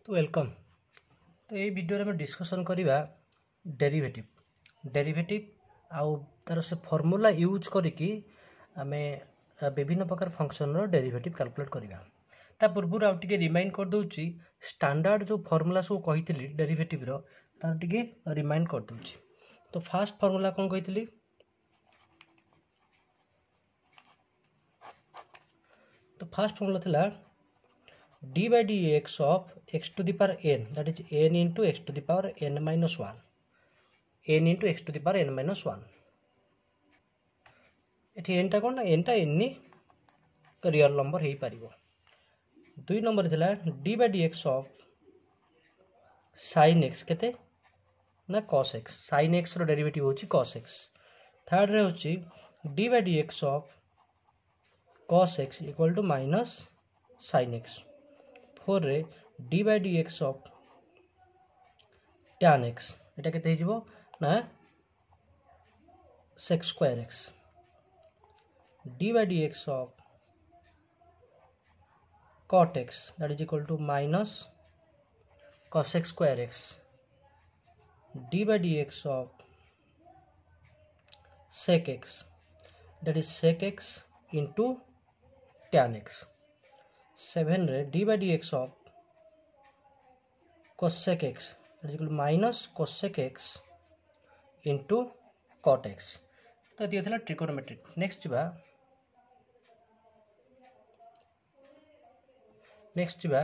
तो वेलकम। तो ये वीडियो में डिस्कसन करिबा डेरिवेटिव आउ तार से फॉर्मूला यूज करिकी आमे विभिन्न प्रकार फंक्शन रो डेरिवेटिव कैलकुलेट करिबा। ता पूर्व आउ टिके रिमाइंड कर दोउची स्टैंडर्ड जो फॉर्मूला सब कहितली डेरिवेटिव रो तार टिके रिमाइंड कर दोउची। तो फर्स्ट फॉर्मूला कोन कहितली, तो फर्स्ट फॉर्मूला थिला d by dx of x to the power n, that is n into x to the power n minus 1, n into x to the power n minus 1। एठी n टा कोन ना, n टा n real number हेई पारिबो। दुई number थिला d by dx of sin x केते ना cos x, sin x रो derivative होची cos x। Third रे होची d by dx of cos x equal to minus sin x। Four रे d by dx of tan x एटा केते हे जिवो ना sec square x। d by dx of cot x that is equal to minus cosec square x। d by dx of sec x that is sec x into tan x। 7 रे d by dx of cosec x that is equal to minus cosec x into cot x। तो ये थिला trigonometric. Next जिबा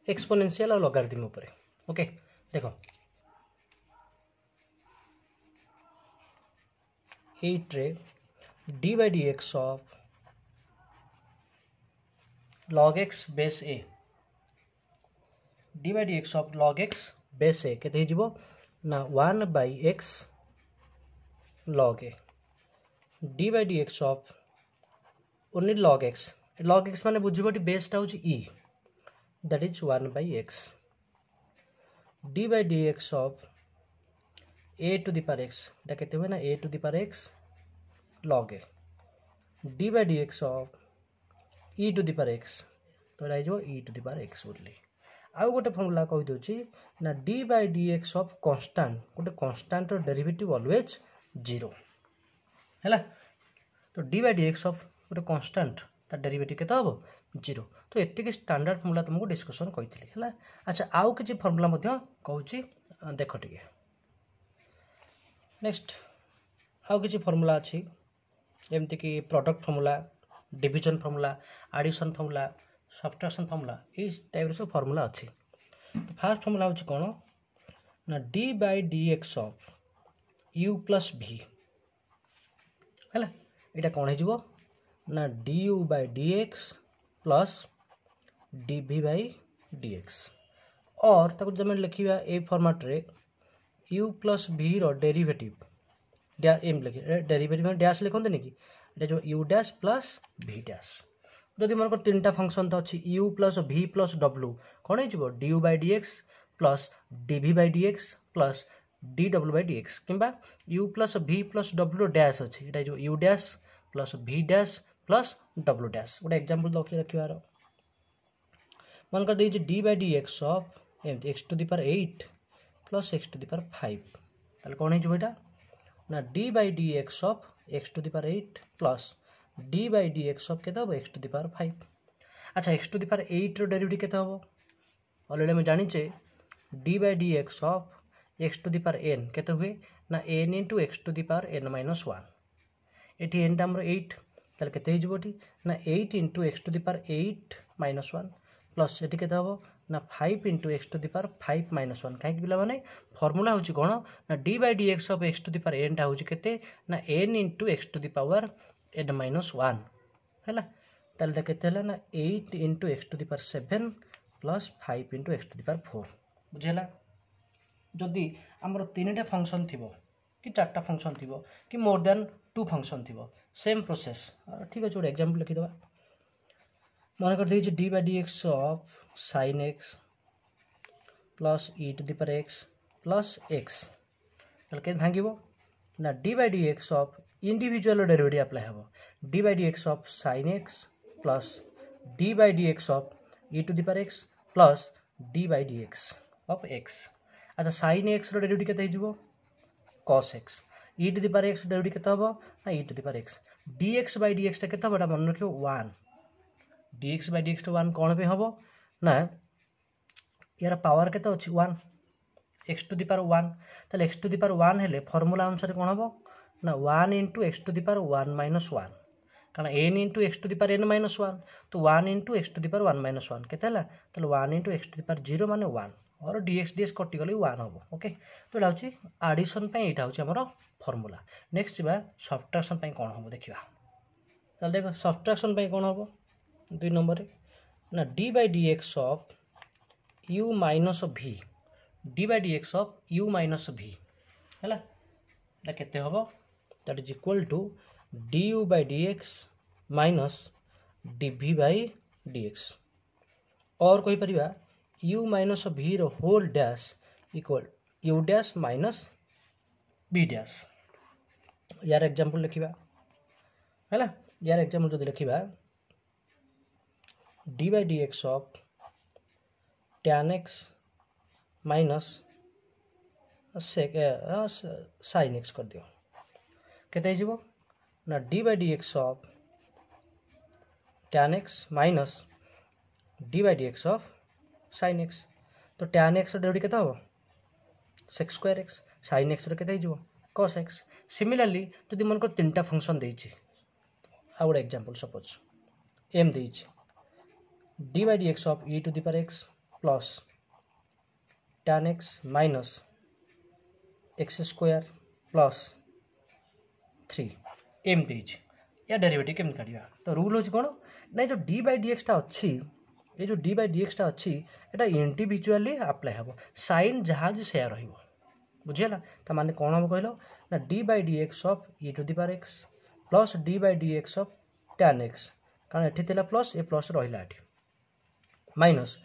exponential और logarithm ऊपर। Okay देखो 8 रे d by dx of log x base a, d by dx of log x base a केते हिजिबो ना 1 by x log a, d by dx of only log x माने बुझिबोटी base टा होची e, that is 1 by x, d by dx of a to the power x एटा केते होय ना a to the power x log a, d by dx of e to the power x तो एटा हिजो e to the power x only. आउ गोटे formula कहि दोची ना d by dx of constant, गोटे कांस्टेंट रो डेरिवेटिव ऑलवेज 0 हैला। तो d by dx of गोटे कांस्टेंट तार डेरिवेटिव केते हबो 0। तो एतिके स्टैंडर्ड फॉर्मूला तुमको डिस्कशन कहितली हैला। अच्छा आउ किछि फॉर्मूला मध्य कहूची देखो टिके। नेक्स्ट आउ किछि फॉर्मूला अछि जेमति कि product formula, division formula, addition formula, subtraction formula, इस टाइप रो सब फॉर्मूला अछि। तो फर्स्ट फॉर्मूला होची कोन ना d by dx of u plus v हैला। एटा कोन हे जिवो ना du by dx plus dv by dx और ताको जमे लिखिबा ए फॉर्मेट रे u plus v रो डेरिवेटिव डा एम लिखि डेरिवेटिव में डैश लिखोंते नेकी एटा जो u dash plus v dash. जदि मन को तीनटा फंक्शन तो अछि u plus v plus w कोन हे जिवो du by dx plus dv by dx plus dw by dx किबा u plus v plus w dash अछि एटा जो u dash plus v dash plus w dash. गोटे example दो रखिबार मन कर देछि d by dx of x to the power 8 plus x to the power 5 ताले कोन हे जिवो एटा ना d by dx of x to the power 8 plus d by dx of केते हो x to the power 5। अच्छा x to the power 8 रो derivative केते हो already हम जानि छे d by dx of x to the power n केते हुए ना n into x to the power n minus 1। एठी n टा हमर 8 ताले केते हे जिवोटी ना 8 into x to the power 8 minus 1 plus एठी केते हो ना 5 into x to the power 5 minus 1। काहे कि बिला माने फार्मूला होची कोन ना d by dx of x to the power n टा होची केते ना n into x to the power n minus 1 हैला। ताले केते हला ना 8 into x to the power 7 plus 5 into x to the power 4 बुझेला। जदि हमर तीनटा फंक्शन थिबो कि चारटा फंक्शन थिबो कि मोर देन 2 फंक्शन थिबो सेम प्रोसेस ठीक अछि। गोटे एग्जांपल लिखि दबा मन कर देछि d by dx of sin x plus e to the power x plus x ताले के भांगिबो ना d by dx of individual derivative apply हबो d by dx of sin x plus d by d x of e to the power x plus d by d x of x. अच्छा sine x derivative केते हो cos x e to the power x derivative केते हो ना e to the power x d x by d x केते हो मन रखियो 1 d x by d x 1 कौन पे हम ना यार पावर केते अच्छी 1 एक्स टू दी पावर 1 ताले एक्स टू दी पावर 1 हेले फॉर्मूला अनुसार कौन हम ना 1 into x to the power 1 minus 1 कारण n into x to the power n minus 1 तो 1 into x to the power 1 minus 1 केते हला ताले 1 into x to the power 0 माने 1 और dx ds कटि गले 1 हम ओके। तो एटा होची एडिशन पई एटा होची हमरो फार्मूला। नेक्स्ट जिबा सब्ट्रैक्शन पई कोन हम देखिबा ताले देखो सब्ट्रैक्शन पई कोन हम 2 नंबर रे ना d by dx of u minus v d by dx of u minus v हैला ता केते हबो that is equal to du by dx minus dv by dx और कोई परिबा u माइनस v रो whole dash equal u dash minus b dash. यार example लिखिबा हैला यार एग्जांपल जदि लिखिबा d by dx of tan x minus sin x कर दियो केते हिजबो ना d by dx of tan x minus d by dx of sin x तो tan x डेरिवेटिव केते हो sec square x sin x रो केते हिजबो cos x। सिमिलरली जदि मन को तीनटा फंक्शन देइछि आ गुड एग्जांपल सपोज m देइछि d by dx of e to the power x plus tan x minus x square plus 3 m देइछि या डेरिवेटिव केम काढिबा तो रूल होछि कोन नै जो d बाय dx टा अछि ये जो d बाय dx टा अछि एटा इंडिविजुअली अप्लाई हबो साइन जहाज शेयर रहिबो बुझियला त माने कोन हम कहलो ना d by dx of e to the power x plus d by dx of tan x कारण एठी थिला प्लस ए प्लस रहिला एठी माइनस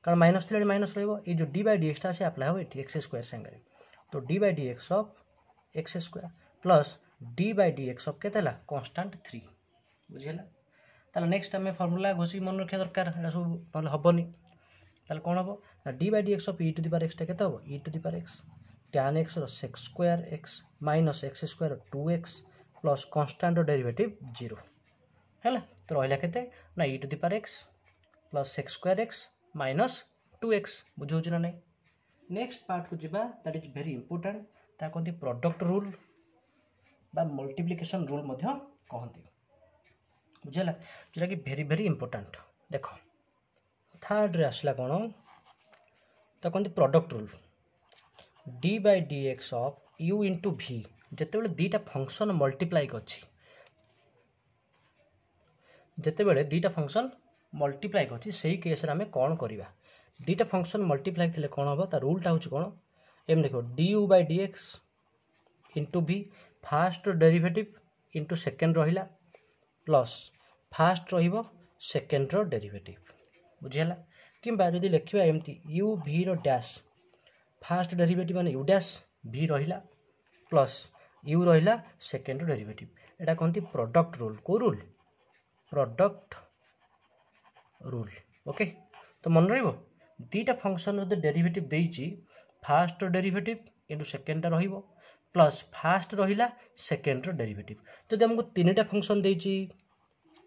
कारण माइनस थिला माइनस रहिबो ए जो d बाय dx टा से अप्लाई हो एठी x स्क्वायर संगे तो d by dx of x square plus d by dx of केतेला कांस्टेंट 3 बुझियला ताले नेक्स्ट हमें फार्मूला घोषी मन रखिया दरकार एटा सब नले हबनी ताले कोन हबो ना d by dx of e to the power x टा केते हबो e to the power x tan x रो sec square x minus x square 2x plus constant derivative 0 हैला तो रहला केते ना e to the power x plus sec square x minus 2x बुझौ छि ना नै। नेक्स्ट पार्ट को जिबा दैट इज वेरी इंपोर्टेंट ता कोंती प्रोडक्ट रूल बा मल्टीप्लिकेशन रूल मध्य कहंती बुझला जेटा कि वेरी वेरी इंपोर्टेंट देखो थर्ड रे आसला कोन तो कोंती product rule d by dx of u into v जते बेले दीटा फंक्शन मल्टीप्लाई करछि जते बेले दीटा फंक्शन मल्टीप्लाई करछि सेही केस रे हमें कोन करिवा दीटा फंक्शन मल्टीप्लाई थिले कोन हबो ता रूल टा होछि कोन एम देखो du by dx into v first derivative into second रहिला प्लस फर्स्ट रहिबो सेकंड रो डेरिवेटिव बुझियला किंबा जदि लेखिबा एमती u v रो डैश फर्स्ट डेरिवेटिव माने u डैश v रहिला प्लस u रहिला सेकंड रो डेरिवेटिव एटा कोनती प्रोडक्ट रूल को रूल प्रोडक्ट रूल ओके। तो मन रहिबो दीटा फंक्शन रो डेरिवेटिव देइची फर्स्ट डेरिवेटिव into सेकंड रहिबो प्लस फर्स्ट रहिला सेकंड रो डेरिवेटिव जदि हमको तीनटा फंक्शन देइची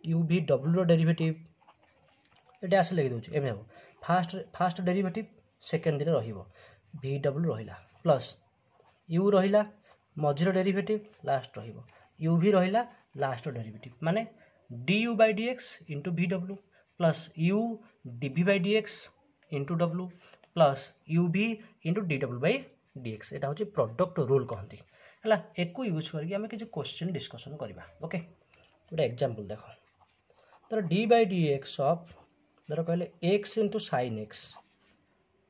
u v w रो डेरिवेटिव एटा आसे लगे दोछ एमे फर्स्ट डेरिवेटिव सेकंड रे रहिबो v w रहिला प्लस u रहिला मझिरो डेरिवेटिव लास्ट रहिबो u v रहिला लास्ट डेरिवेटिव माने du by dx into vw plus u dv by dx into w plus uv into dw by dx एटा होची product rule कहंती हला एको use करके हमें किछ क्वेश्चन डिस्कशन करबा ओके। गोटे एग्जांपल देखो तर d by dx ऑफ धर कहले x into sin x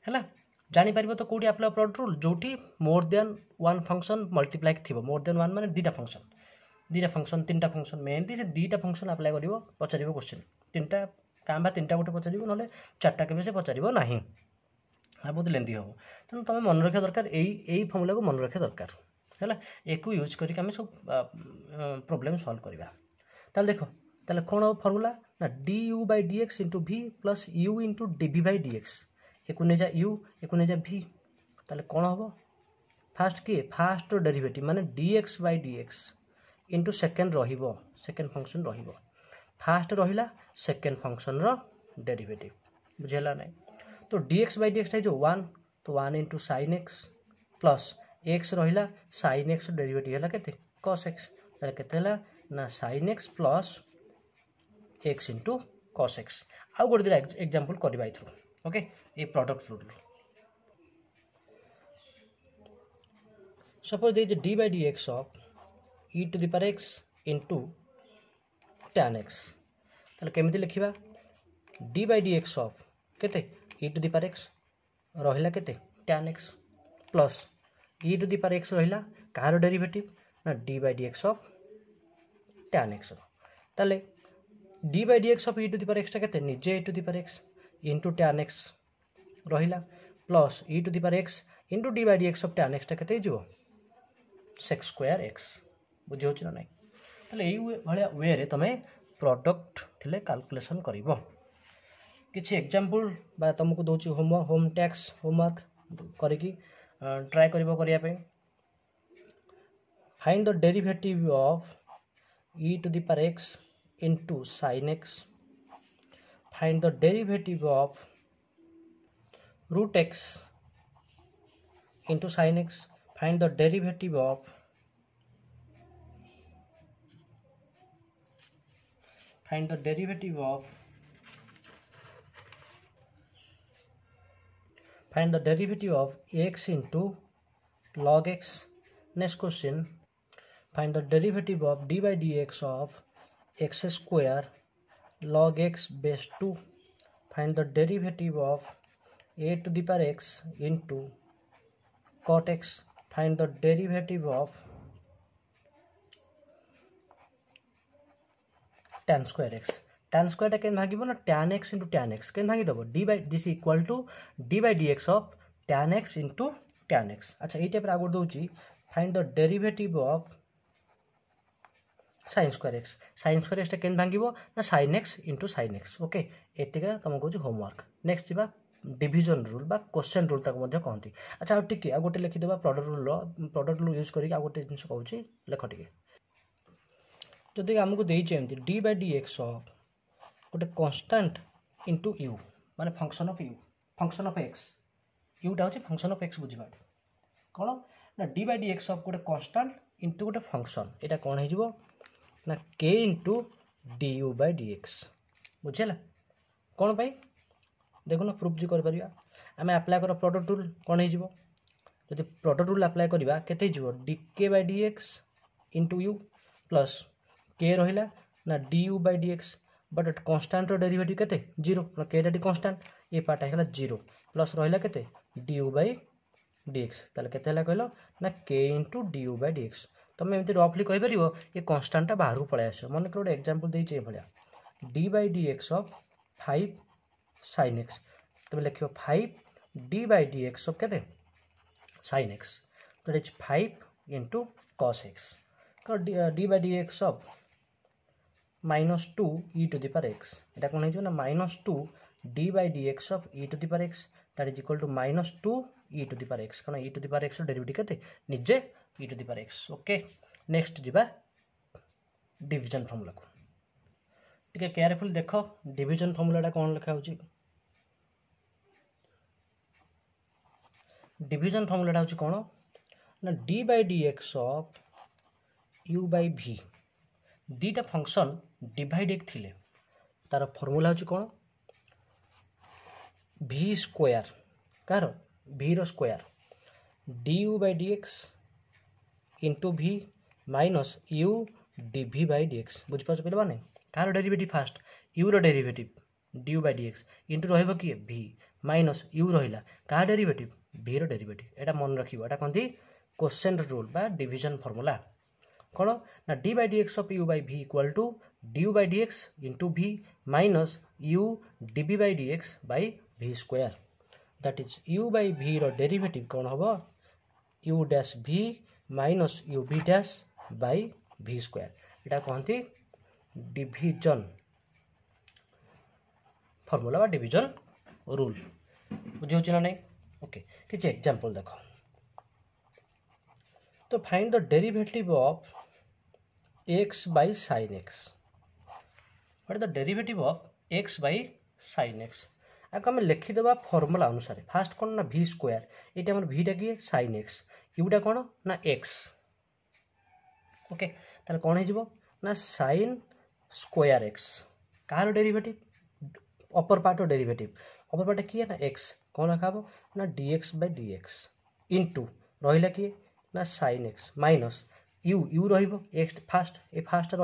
हला जानि परबो तो कोडी अप्लाई प्रोडक्ट रूल जोठी more than one function multiply थिबो मोर देन वन माने दीटा फंक्शन तीनटा फंक्शन मेनली से दीटा फंक्शन अप्लाई करिवो पचारिवो क्वेश्चन तीनटा कांबा तीनटा गोटे पचारिवो नले चारटा केबे से पचारिवो नाही आ बहुत लेंदी हो तन तमे मन रखिया दरकार एई फॉर्मूला को मन रखिया दरकार हैला एको यूज करी हम सब प्रॉब्लम सॉल्व करबा ताल देखो ताले कौन हम फर्मूला ना D you by d x into भि प्लस यू इंटू डी भि बाई डी एक्स एक जा यू एक जा भि ताले कौन हम फास्ट किए फास्ट डेरिवेटिव माने d x by d x into second रहिबो सेकेंड फंक्शन रहिबो फास्ट रहिला सेकेंड फंक्शन रो डेरिवेटिव बुझेला नहीं तो D x by d x जो 1 तो 1 into sine x plus x रहिला साइन एक्स डेरिवेटिव है केते cos x ताले केते हला ना sin x plus x into cos x आ गोटे दिला एग्जांपल करबा इथरो ओके ए प्रोडक्ट रूल सपोज दे d by d x of e to the power x into tan x ताले केमिति लिखिबा d by d x of केते e to the power x रहिला केते tan x plus e to the power x रहिला कार derivative ना d by d x of tan x ताले D by d x of e to the power x केते निजे e to the power x into tan x रहिला plus e to the power x into d by d x of tan x केते जिवो sec square x बुझि होछि ना नै ताले एई भलिया वे रे तमे प्रोडक्ट थिले कैलकुलेशन करिवो किछि एग्जांपल बा तुमको दोछि होम टैक्स होमवर्क करिकी ट्राई करिवो करिया पे find the derivative of e to the power x into sin x find the derivative of root x into sin x find the derivative of x into log x. Next question, find the derivative of d by dx of x square log x base 2. Find the derivative of a to the power x into cot x. Find the derivative of tan square x. tan square टा केन भागिबो ना tan x into tan x केन भागी दबो d by this equal to d by dx of tan x into tan x. अच्छा एई type रा आगो दोची find the derivative of sin square x. sin square x टा केन भागिबो ना sin x into sin x. Okay एतिका तुमको जो homework. Next जिबा division rule बा क्वेश्चन रूल तक मध्ये कहंती. अच्छा आ टिके आ गोटे लिखि देबा प्रोडक्ट रूल यूज करी आ गोटे जिंस कहूची लेख टिके जदि आमको देइछ एमती d by dx ऑफ गोटे कांस्टेंट इनटू u माने फंक्शन ऑफ x u टा होची फंक्शन ऑफ x बुझिबा कोन ना d by dx ऑफ गोटे कांस्टेंट इनटू गोटे फंक्शन एटा कोन हे जिवो ना k into du by dx बुझेला कोन भाई देखो ना प्रूफ जी कर परिया आमे अप्लाई कर प्रोडक्ट रूल कोन हे जिवो जदि प्रोडक्ट रूल अप्लाई करिबा केते जिवो dk by dx into u plus k रहिला ना du by dx but constant रो डेरिवेटिव केते 0 ना k डी कांस्टेंट ए पार्ट आइला 0 प्लस रहिला केते du by dx ताले केते हला कहलो ना k into du by dx तमे एमति रफली कहि परिबो ए कांस्टेंट ता बाहर पळे आसो मन कर एग्जांपल देइ छै भलिया d by dx of 5 sin x तमे लिखियो 5 d by dx ऑफ केते sin x तो इट्स 5 into cos x तो d by dx of -2 e to the power x এটা কোন হইছো না -2 d by dx of e to the power x that is equal to -2 e to the power x cone e to the power x derivative केते निजे e to the power x okay next जिबा division formula को टिके careful देखो division फार्मूलाटा कोन लिखा होची division फार्मूलाटा होची कोन ना d by dx of u by v दीटा फंक्शन डिवाइडेड थिले तार फार्मूला होची कोन v स्क्वायर कार v रो square du by dx into v minus u dv by dx बुझ पाछ पेलबा नै कार डेरिवेटिव फास्ट u रो derivative du by dx into रहबो की v minus u रहिला कार डेरिवेटिव v रो डेरिवेटिव एटा मन रखिबो एटा कोनती क्वेश्चन रूल बा डिवीजन फार्मूला कोन ना d by dx of u by v equal to du by dx into v minus u dv by dx by v square that is u by v रो derivative कोन होबो u dash v minus u v dash by v square Etah कहंती division formula division rule बुझे ना नहीं। Okay किसी example देखो तो find the derivative of x by sin x। What is the derivative of x by sin x। आगे आम लिखिदेवा formula अनुसार fast कौन ना v स्क्वायर ये आम vटा किए sin x यूटा कौन ना x। ओके ताले कौन हो ना sin स्क्वायर x कहार derivative upper part derivative upper part किए ना x कौन रखा ना dx by dx इंटू रहा किए ना sin x minus u u x first ए फास्ट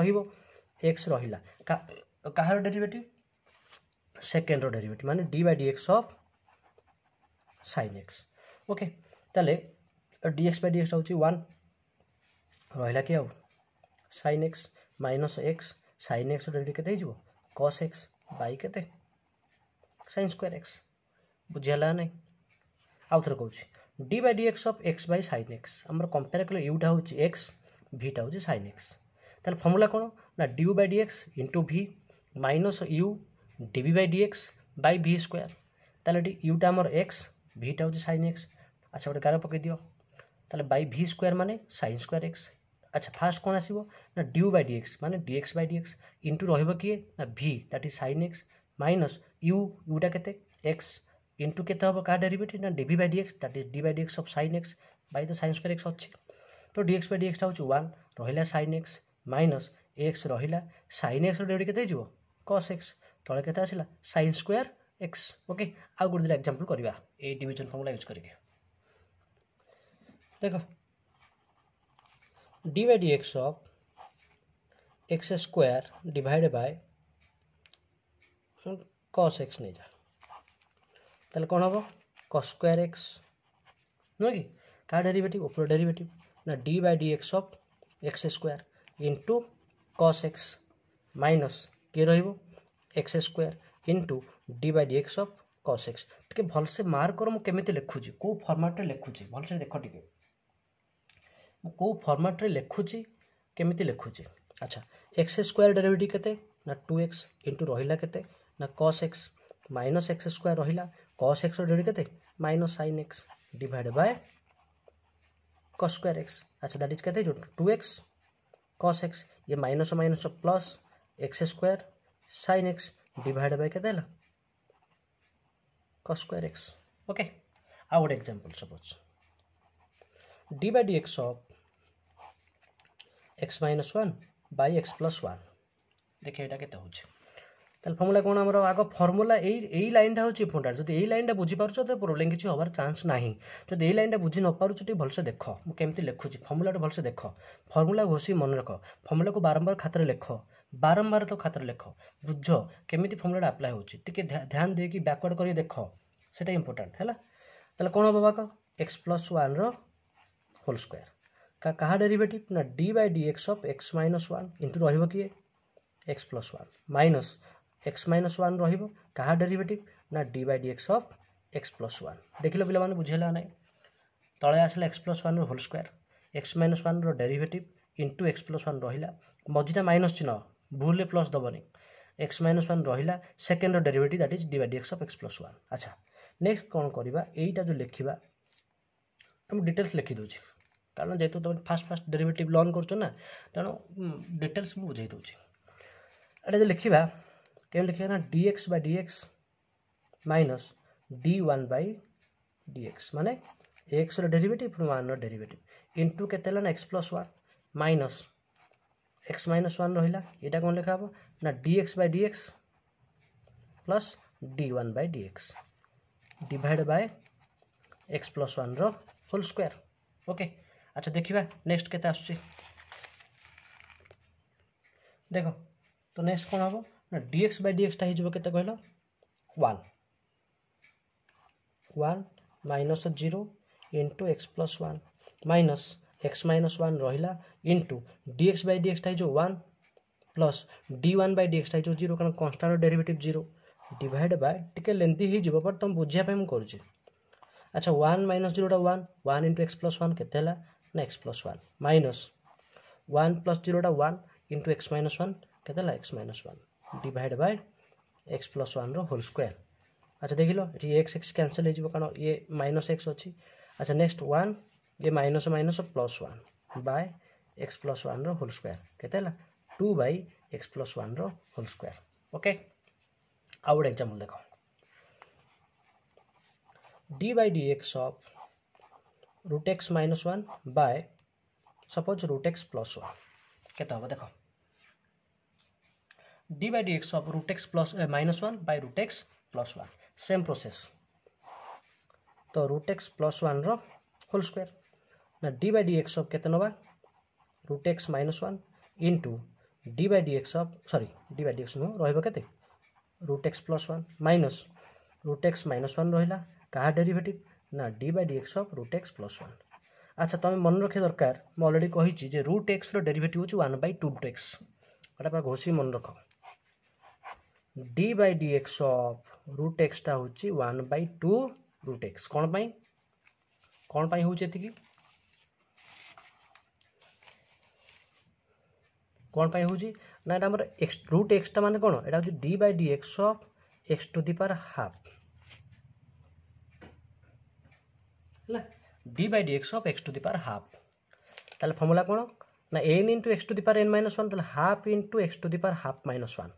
एक्स रहा कहार डेरिवेटिव सेकेंड डेरिवेटिव माने d by d x of sin x। Okay ताले dx by dx हूँ 1 रहा कि आउ sin x minus x sin x derivative के cos x बाई के sin स्क्वायर x बुझीगला ना आउ थे कहूँ d by d x of x by sin x आम कंपेयर कले यूटा हूँ x भीटा हूँ sin x ताले फॉर्मूला कौन ना d by d x into v minus u d by d x by v square ताले यूटा आमर x भीटा हूँ sin x। अच्छा गोटे गार पकई दियो ताले बै भि स्क्वायर माने sin स्क्वायर x। अच्छा फास्ट कौन आसो ना ड्यू बाय डी एक्स माने d x by d x into रही किए ना भि that is sin x minus u यूटा के x इंटू के क्या डेरिवेटिव ना d by d x that is d by d x of sin x by तो sin स्क्वायर x अच्छी तो dx by dx हूँ 1 रहा sin x माइनस x रहा sin x डेरिवेटिव के cos x तले के आसला sin स्क्वायर x। ओके आउ गोटे दिन एग्जांपल करवा ए डिवीजन फॉर्मूला यूज करके देखो d by d x of x square divide by cos x नहीं जा ताले कौन हम cos स्क्वायर x नुह कि क्या डेरिवेटिव ऊपर डेरिवेटिव ना d by d x of x square into cos x minus किए x square into d by d x of cos x टे भलसे मार्क कर मुझे लिखुची कौ फॉर्मेट रे लिखुची भलसे देख टे कौ फॉर्मेट रे लिखुची केमिति लिखुची। अच्छा एक्स स्क्वायर डेरिवेटिव केते ना 2x इंटू रहिला केते ना cos x minus x square रहिला cos x डेरिवेटिव केते minus sin x divide by cos square x। अच्छा दैट इज कहते जो 2x cos x ये minus minus plus x square sin x divide by कहते cos स्क्वायर x। ओके आउ गोटे example suppose d by d x of x minus 1 by x plus 1 देखिए यहाँ केते होचे ताल फॉर्मूला कौन आमर आग फॉर्मूला यही लाइनटा हूँ इंपोर्टाट जब यही लाइनटा बुझीपार तो प्रोब्लेम किसी हबार चान्स ना जब यही लाइनटा बुझी न पार्छ भलसे देख मुझे लिखुची फॉर्मूला भलसे देख फॉर्मूला घोषी मन रख फॉर्मूला को बारंबार खातर लिख बारंबार तो खातर लिख बुझ केमी फॉर्मूला अप्लाई होची ध्यान देकी बैकवर्ड कर देख से इंपोर्टाट है ताले कौन हम बाक एक्स प्लस 1 होल स्क्वायर क्या डेरिवेटिव ना d by d x of x minus 1 into रही किए x plus 1 minus x minus 1 रहा डेरिवेटिव ना d by d x of x plus 1 देख लो पे बुझेगा ना तले आसला x plus 1 whole square x minus 1 derivative into x plus 1 रहा मझीटा माइनस चिन्ह भूल प्लस दबनी एक्स माइनस 1 रहा second derivative that is d by d x of x plus 1। अच्छा नेक्स्ट कौन करवा यहीटा जो लिखा डिटेल्स लिखी दूसरी कारण जेहेतु तुम फास्ट फास्ट डेरिवेटिव लर्न कर तेणु डिटेल्स मुझे बुझे दूसरी एटा जो लिखा क्या लिखा ना d x by d x minus d one by d x माने एक्स डेरिवेटिव 1 डेरिवेटिव इंटू के x plus 1 minus x minus 1 रहा यहाँ कौन लिखा हम ना d x by d x plus d one by d x divide by x plus 1 whole square. Okay अच्छा देखा नेक्स्ट केते आसुची देख तो नेक्स्ट कौन हम ना डी एक्स बाय डी एक्सटा हो कहल 1 minus 0 into x plus 1 minus x minus 1 रहा into d x by d एक्सटा हो 1 plus d one by d एक्सटा हो 0 कारण कन्स्टांट डेरिवेटिव 0 डिवाइड बाय टिके लेंथी हो बट तुम बुझापी मुझे कर। अच्छा 1 माइनस 0 1 इंटू एक्स प्लस 1 के ना x plus 1 minus 1 plus 0 1 into x minus 1 केते x minus 1 divide by x plus 1 whole square. अच्छा देख लो ये एक्स एक्स कैंसल हो कारण ये माइनस एक्स अच्छी। अच्छा नेक्स्ट 1 ये minus minus plus 1 by x plus 1 whole square केते 2 by x plus 1 whole square. Okay आउ गोटे एग्जांपल देखो d by d x of root x minus 1 by suppose root x plus 1 केते हम देखो d by d x of root x plus minus 1 by root x plus 1 same process तो root x plus 1 whole square ना d by d x of केते नबा root x minus 1 into d by d x of sorry d by d x नो रहइबो केते root x plus 1 minus root x minus 1 रहिला कहा derivative ना d by d x of root x plus 1। अच्छा तुम मन रखे दरकार मैं ऑलरेडी कही जे रूट एक्स रो डेरिवेटिव होची 1 बाय 2 रूट एक्स एटा पर घोषी मन रख d by d x of root x टा होची 1 बाय 2 रूट एक्स कौन पाई होची एतिकी कौन पाई होची ना एटा हमर एक्स रूट एक्स टा माने कोन एटा होची d by d x of x to the power half ला d by d x of x to the power half ताले फार्मूला कोन ना n into x to the power n minus 1 ताले half into x to the power half minus 1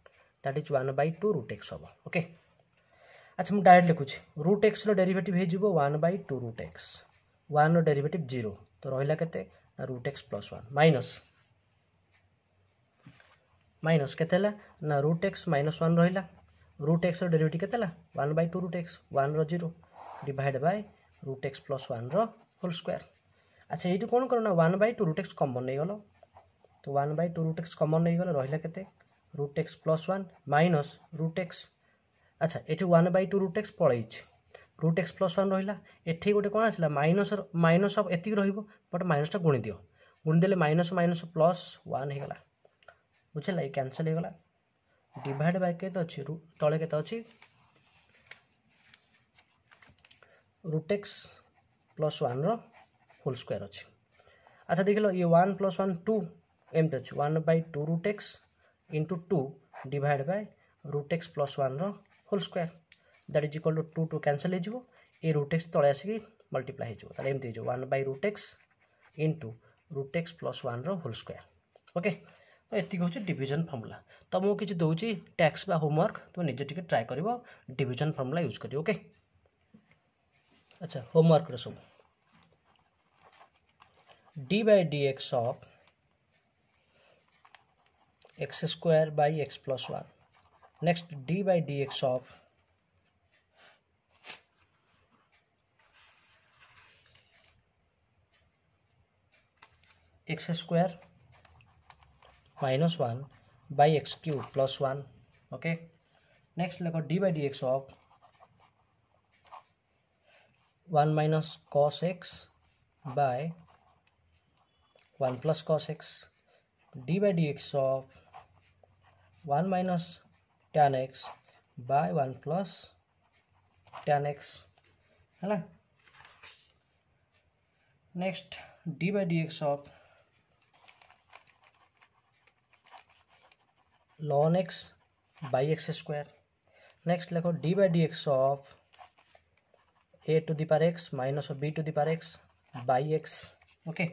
that is 1 by 2 root x होबो okay. अच्छा मु direct लिखुची root x रो derivative हे जिवो 1 by 2 रूट एक्स 1 रो डेरिवेटिव 0 तो रहिला केते ना रूट एक्स प्लस 1 माइनस केतेला ना रूट एक्स माइनस 1 रहिला रूट एक्स रो डेरिवेटिव केतेला 1 by 2 रूट एक्स 1 रो 0 divide by root x plus 1 रो होल स्क्वायर। अच्छा ये कौन करना 1 by 2 रूट एक्स कॉमन नहीं गलो तो 1 by 2 रूट एक्स कॉमन नहीं गलो रहिला केते root x plus 1 minus root x. अच्छा ये 1 by 2 रूट एक्स पळै रूट एक्स प्लस 1 रहिला एठी गोटे कोन आछला माइनस माइनस ऑफ एतिक रहिबो बट माइनस टा गुणी दियो गुणी देले माइनस माइनस प्लस 1 हे गला बुझला ये कैंसिल हे गला डिवाइड बाय केते अछि तळे केते अछि रूट एक्स प्लस 1 रो होल स्क्वायर अच्छी। अच्छा देख लो ये 1 प्लस 1 2 एमती अच्छी 1 by 2 root x into 2 divide by root x plus 1 whole square that is equal to 2 cancel हो ये रूट एक्स तले आसिक मल्टीप्लाई हो एमती हो 1 by root x into root x plus 1 whole square okay. तो ये हूँ डिविजन फर्मूला तो मुझे किसी दूसरी टैक्स बा होमवर्क तुम निजे टिके ट्राए कर डिविजन फर्मूला यूज कर ओके। अच्छा होमवर्क रे सब d by dx of x square by x plus 1 next d by dx of x square minus 1 by x cube plus 1 okay। next लेको d by dx of 1 minus cos x by 1 plus cos x d by dx of 1 minus tan x by 1 plus tan x है ना। Next d by dx of ln x by x square। Next लिखो d by dx of a to the power x minus b to the power x by x okay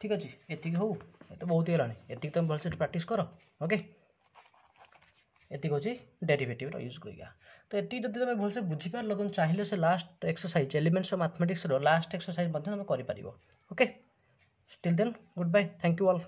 ठीक अच्छे एति हो तो बहुत ही एति तुम भलसे प्रैक्टिस कर ओके। एति हूँ डेरिवेटिव यूज करिया तो ये जब तुम भलसे बुझीपार तुम चाहिए से last exercise elements of mathematics last exercise तुम कर okay. Still then goodbye thank you all.